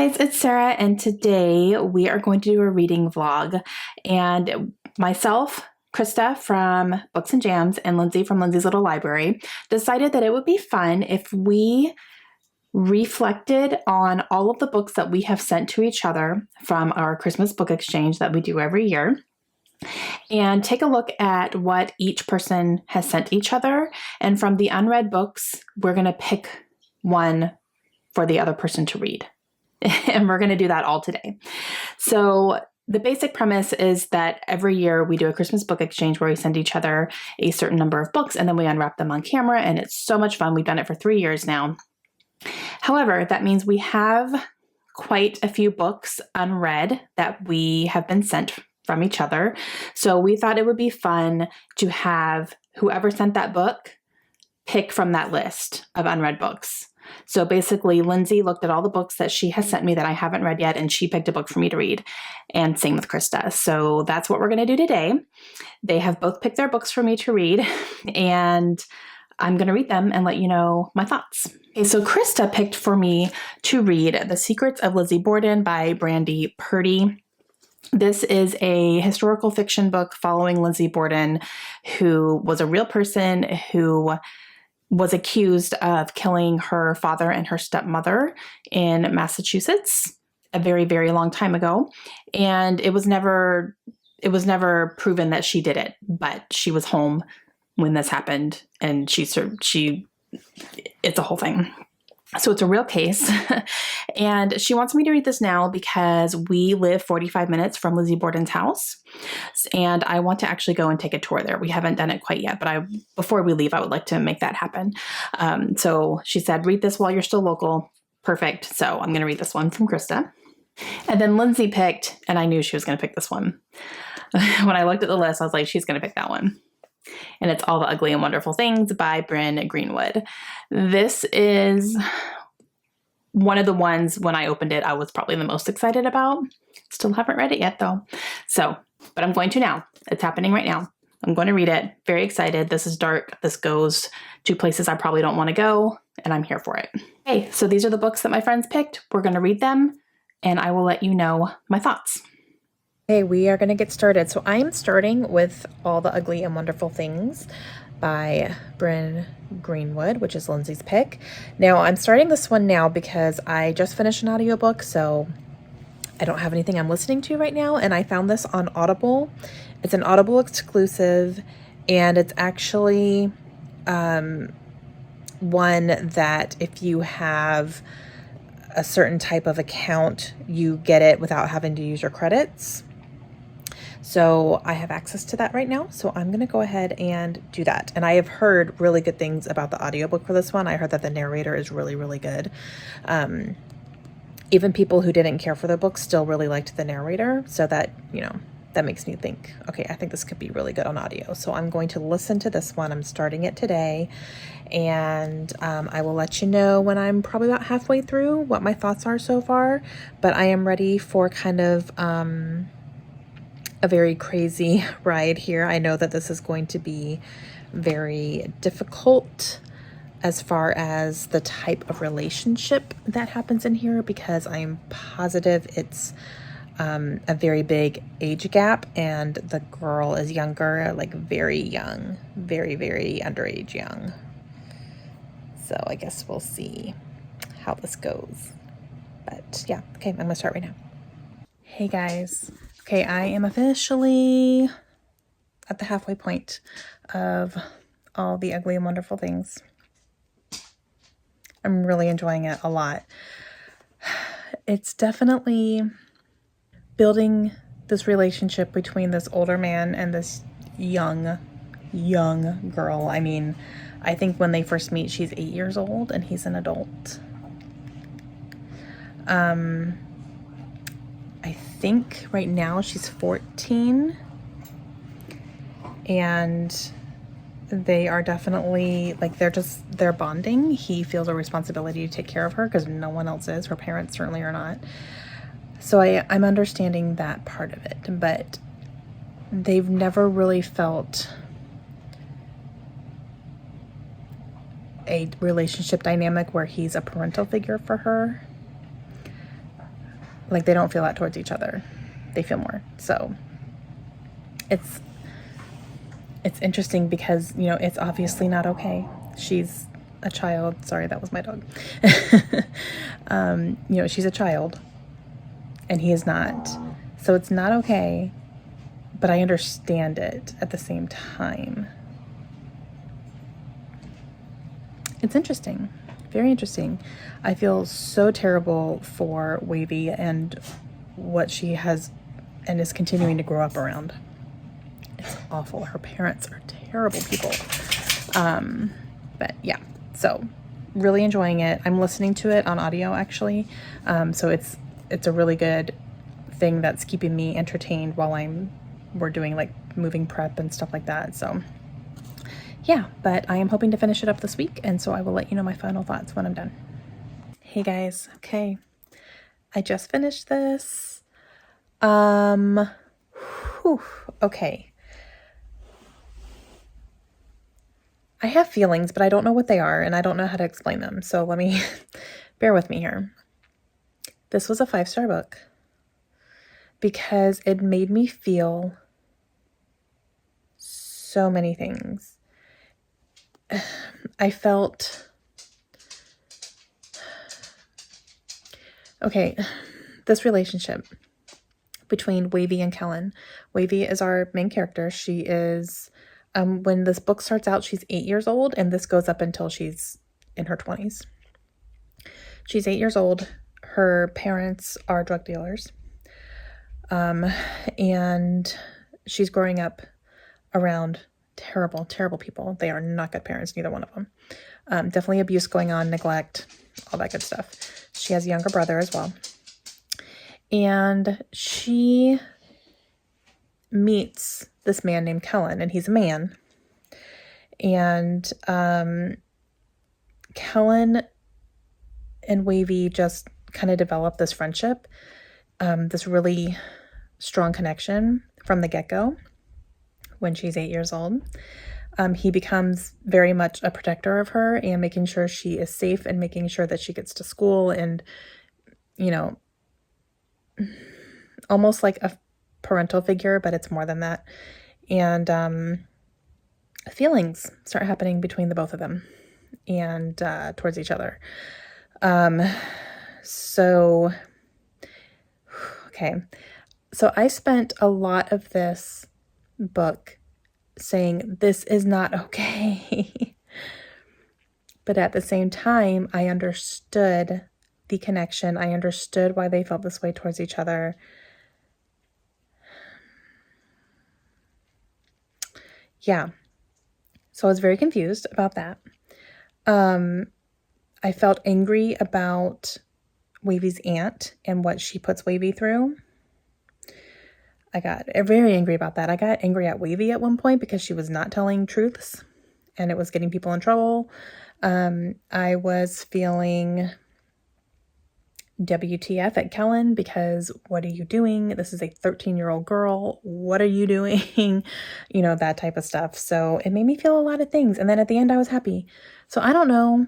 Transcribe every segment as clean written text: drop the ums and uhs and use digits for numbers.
Guys, it's Sarah, and today we are going to do a reading vlog. And myself, Krista from Books and Jams, and Lindsay from Lindsay's Little Library decided that it would be fun if we reflected on all of the books that we have sent to each other from our Christmas book exchange that we do every year, and take a look at what each person has sent each other. And from the unread books, we're going to pick one for the other person to read. And we're going to do that all today. So the basic premise is that every year we do a Christmas book exchange where we send each other a certain number of books and then we unwrap them on camera, and it's so much fun. We've done it for 3 years now. However, that means we have quite a few books unread that we have been sent from each other. So we thought it would be fun to have whoever sent that book pick from that list of unread books. So basically, Lindsay looked at all the books that she has sent me that I haven't read yet, and she picked a book for me to read, and same with Krista. So that's what we're going to do today. They have both picked their books for me to read, and I'm going to read them and let you know my thoughts. Okay, so Krista picked for me to read The Secrets of Lizzie Borden by Brandy Purdy. This is a historical fiction book following Lizzie Borden, who was a real person who was accused of killing her father and her stepmother in Massachusetts a very, very long time ago. And it was never proven that she did it, but she was home when this happened, and it's a whole thing. So it's a real case. And she wants me to read this now because we live 45 minutes from Lizzie Borden's house. And I want to actually go and take a tour there. We haven't done it quite yet, but before we leave, I would like to make that happen. So she said, read this while you're still local. Perfect. So I'm going to read this one from Krista. And then Lindsay picked, and I knew she was going to pick this one. When I looked at the list, I was like, she's going to pick that one. And it's All the Ugly and Wonderful Things by Bryn Greenwood. This is one of the ones, when I opened it, I was probably the most excited about. Still haven't read it yet, though. But I'm going to now. It's happening right now. I'm going to read it. Very excited. This is dark. This goes to places I probably don't want to go, and I'm here for it. Okay, so these are the books that my friends picked. We're going to read them, and I will let you know my thoughts. Okay, we are going to get started. So I'm starting with All the Ugly and Wonderful Things by Bryn Greenwood, which is Lindsay's pick. Now, I'm starting this one now because I just finished an audiobook, so I don't have anything I'm listening to right now, and I found this on Audible. It's an Audible exclusive, and it's actually one that if you have a certain type of account, you get it without having to use your credits. So I have access to that right now. So I'm going to go ahead and do that. And I have heard really good things about the audiobook for this one. I heard that the narrator is really, really good. Even people who didn't care for the book still really liked the narrator. So that, that makes me think, okay, I think this could be really good on audio. So I'm going to listen to this one. I'm starting it today. And I will let you know when I'm probably about halfway through what my thoughts are so far. But I am ready for kind of a very crazy ride here. I know that this is going to be very difficult as far as the type of relationship that happens in here, because I am positive it's a very big age gap, and the girl is younger, like very young, very, very underage young. So I guess we'll see how this goes. But yeah, okay, I'm gonna start right now. Hey guys. Okay, I am officially at the halfway point of All the Ugly and Wonderful Things. I'm really enjoying it a lot. It's definitely building this relationship between this older man and this young girl. I mean, I think when they first meet, she's 8 years old and he's an adult. I think right now she's 14, and they are definitely, like, they're bonding. He feels a responsibility to take care of her because no one else is. Her parents certainly are not. So I'm understanding that part of it, but they've never really felt a relationship dynamic where he's a parental figure for her. like they don't feel that towards each other. They feel more. So it's interesting because, you know, it's obviously not okay. She's a child. Sorry, that was my dog. You know, she's a child and he is not. So it's not okay, but I understand it at the same time. It's interesting. Very interesting. I feel so terrible for Wavy and what she has and is continuing to grow up around. It's awful. Her parents are terrible people. But yeah, so really enjoying it. I'm listening to it on audio actually. So it's a really good thing that's keeping me entertained while we're doing like moving prep and stuff like that. So yeah, but I am hoping to finish it up this week. And so I will let you know my final thoughts when I'm done. Hey guys. Okay. I just finished this. Okay. I have feelings, but I don't know what they are and I don't know how to explain them. So let me bear with me here. This was a 5-star book because it made me feel so many things. I felt, okay, this relationship between Wavy and Kellen. Wavy is our main character. She is, when this book starts out, she's 8 years old, and this goes up until she's in her 20s. She's 8 years old. Her parents are drug dealers. And she's growing up around terrible, terrible people. They are not good parents, neither one of them. Definitely abuse going on, neglect, all that good stuff. She has a younger brother as well. And she meets this man named Kellen, and he's a man. And Kellen and Wavy just kind of develop this friendship, this really strong connection from the get-go when she's 8 years old. He becomes very much a protector of her and making sure she is safe and making sure that she gets to school and, you know, almost like a parental figure, but it's more than that. And feelings start happening between the both of them and towards each other. So, okay. So I spent a lot of this book saying, this is not okay. But at the same time, I understood the connection. I understood why they felt this way towards each other. Yeah. So I was very confused about that. I felt angry about Wavy's aunt and what she puts Wavy through. I got very angry about that. I got angry at Wavy at one point because she was not telling truths and it was getting people in trouble. I was feeling WTF at Kellen because what are you doing? This is a 13-year-old girl. What are you doing? You know, that type of stuff. So it made me feel a lot of things. And then at the end, I was happy. So I don't know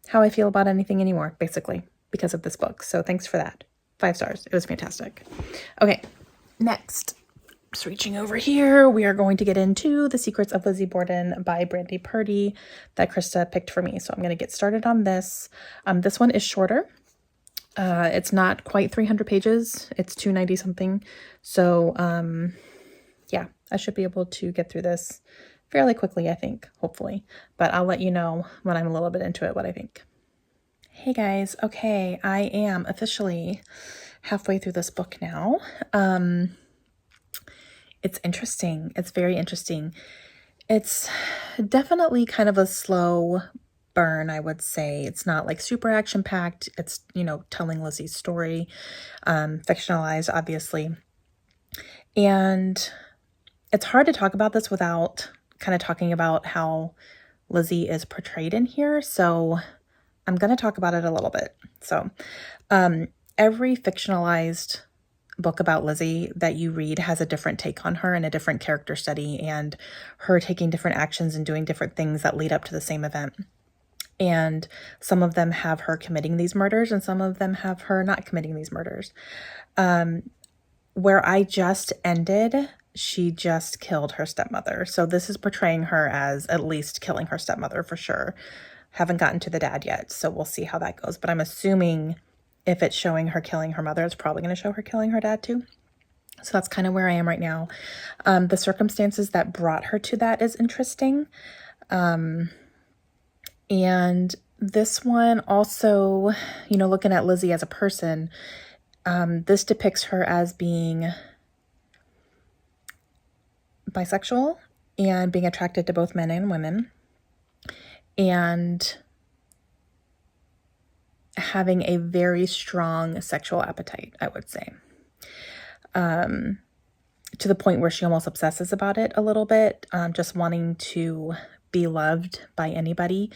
how I feel about anything anymore, basically, because of this book. So thanks for that. 5 stars. It was fantastic. Okay, next. Just reaching over here, we are going to get into The Secrets of Lizzie Borden by Brandy Purdy that Krista picked for me. So I'm going to get started on this. This one is shorter. It's not quite 300 pages. It's 290 something. So, yeah, I should be able to get through this fairly quickly, I think, hopefully. But I'll let you know when I'm a little bit into it what I think. Hey guys, okay, I am officially halfway through this book now. It's interesting. It's very interesting. It's definitely kind of a slow burn, I would say. It's not like super action-packed. It's, you know, telling Lizzie's story, fictionalized, obviously. And it's hard to talk about this without kind of talking about how Lizzie is portrayed in here. So I'm going to talk about it a little bit. So every fictionalized book about Lizzie that you read has a different take on her and a different character study and her taking different actions and doing different things that lead up to the same event. And some of them have her committing these murders and some of them have her not committing these murders. Where I just ended, she just killed her stepmother. So this is portraying her as at least killing her stepmother for sure. Haven't gotten to the dad yet, so we'll see how that goes. But I'm assuming if it's showing her killing her mother, it's probably going to show her killing her dad too. So that's kind of where I am right now. The circumstances that brought her to that is interesting. And this one also, you know, looking at Lizzie as a person, this depicts her as being bisexual and being attracted to both men and women and having a very strong sexual appetite, I would say. To the point where she almost obsesses about it a little bit, just wanting to be loved by anybody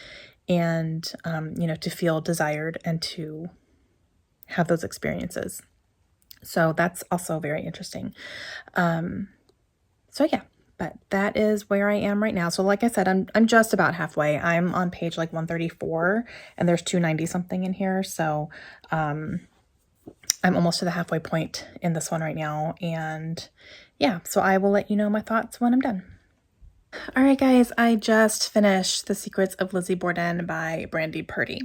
and, you know, to feel desired and to have those experiences. So that's also very interesting. So yeah, but that is where I am right now. So like I said, I'm just about halfway. I'm on page like 134 and there's 290 something in here. So, I'm almost to the halfway point in this one right now. And yeah, so I will let you know my thoughts when I'm done. All right, guys, I just finished The Secrets of Lizzie Borden by Brandy Purdy.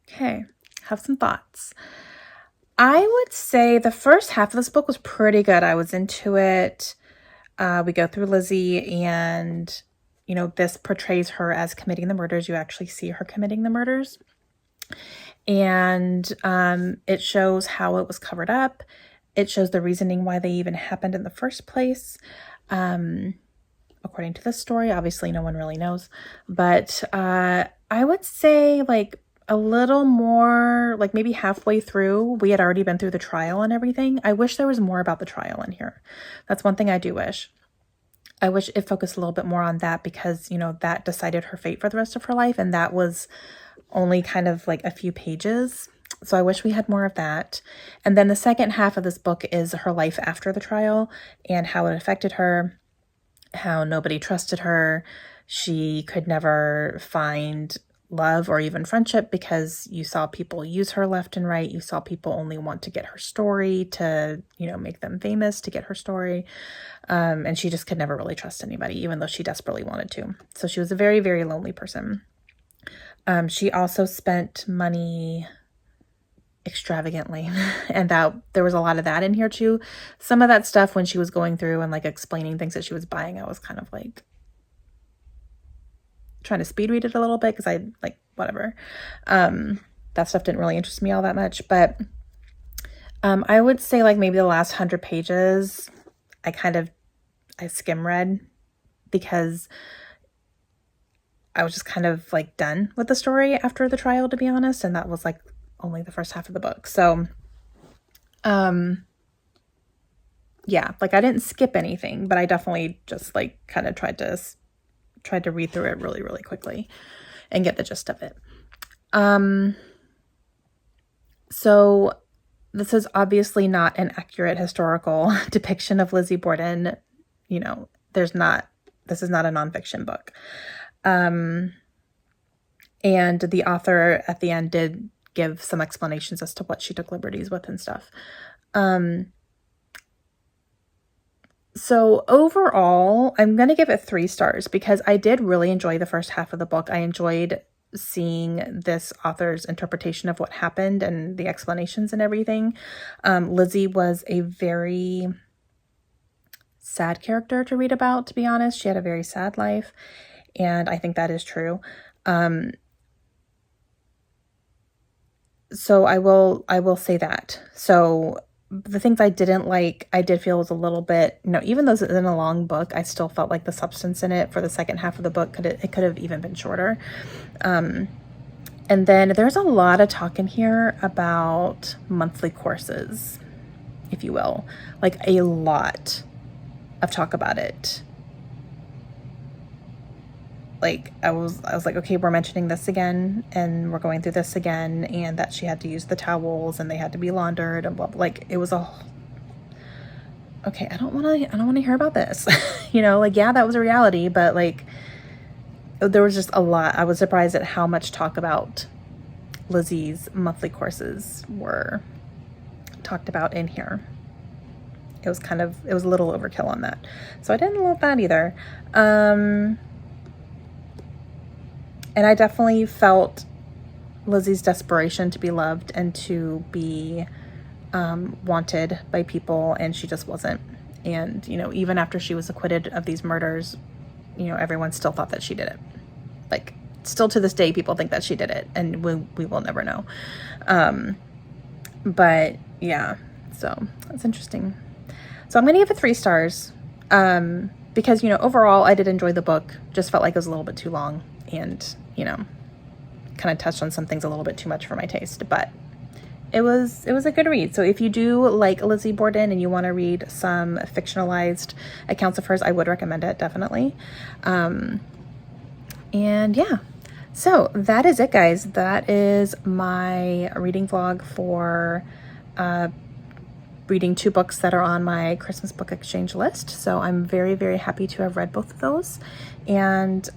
Okay, have some thoughts. I would say the first half of this book was pretty good. I was into it. We go through Lizzie and, you know, this portrays her as committing the murders. You actually see her committing the murders. And it shows how it was covered up. It shows the reasoning why they even happened in the first place. According to this story, obviously no one really knows. But I would say like a little more, like maybe halfway through, we had already been through the trial and everything. I wish there was more about the trial in here. That's one thing I do wish. I wish it focused a little bit more on that because, you know, that decided her fate for the rest of her life. And that was only kind of like a few pages. So I wish we had more of that. And then the second half of this book is her life after the trial and how it affected her, how nobody trusted her. She could never find love or even friendship because you saw people use her left and right. You saw people only want to get her story to, you know, make them famous to get her story. And she just could never really trust anybody, even though she desperately wanted to. So she was a very, very lonely person. She also spent money extravagantly and that there was a lot of that in here too. Some of that stuff when she was going through and like explaining things that she was buying, I was kind of like trying to speed read it a little bit because I like whatever. That stuff didn't really interest me all that much, but I would say like maybe the last 100 pages I skim read because I was just kind of like done with the story after the trial, to be honest. And that was like only the first half of the book. So, yeah, like I didn't skip anything, but I definitely just like kind of tried to read through it really, really quickly and get the gist of it. So this is obviously not an accurate historical depiction of Lizzie Borden. You know, this is not a nonfiction book. And the author at the end did give some explanations as to what she took liberties with and stuff. So overall, I'm going to give it 3 stars because I did really enjoy the first half of the book. I enjoyed seeing this author's interpretation of what happened and the explanations and everything. Lizzie was a very sad character to read about, to be honest. She had a very sad life. And I think that is true. So I will say that. So the things I didn't like, I did feel was a little bit, you know, even though it's in a long book, I still felt like the substance in it for the second half of the book it could have even been shorter. And then there's a lot of talk in here about monthly courses, if you will, like a lot of talk about it. Like I was like, okay, we're mentioning this again and we're going through this again, and that she had to use the towels and they had to be laundered and blah, blah. Like it was okay, I don't want to hear about this. You know, like, yeah, that was a reality, but like there was just a lot. I was surprised at how much talk about Lizzie's monthly courses were talked about in here. It was a little overkill on that. So I didn't love that either. And I definitely felt Lizzie's desperation to be loved and to be wanted by people, and she just wasn't. And, you know, even after she was acquitted of these murders, you know, everyone still thought that she did it. Like, still to this day, people think that she did it, and we will never know. But yeah, so that's interesting. So I'm going to give it 3 stars, because, you know, overall I did enjoy the book, just felt like it was a little bit too long and, you know, kind of touched on some things a little bit too much for my taste, but it was a good read. So if you do like Lizzie Borden and you want to read some fictionalized accounts of hers, I would recommend it, definitely. And yeah, so that is it, guys. That is my reading vlog for reading 2 books that are on my Christmas book exchange list. So I'm very, very happy to have read both of those. And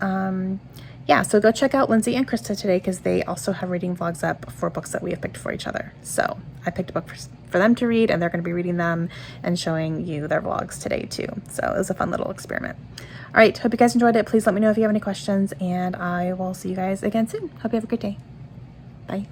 yeah, so go check out Lindsey and Krista today, because they also have reading vlogs up for books that we have picked for each other. So I picked a book for them to read, and they're going to be reading them and showing you their vlogs today too. So it was a fun little experiment. All right, hope you guys enjoyed it. Please let me know if you have any questions, and I will see you guys again soon. Hope you have a great day. Bye.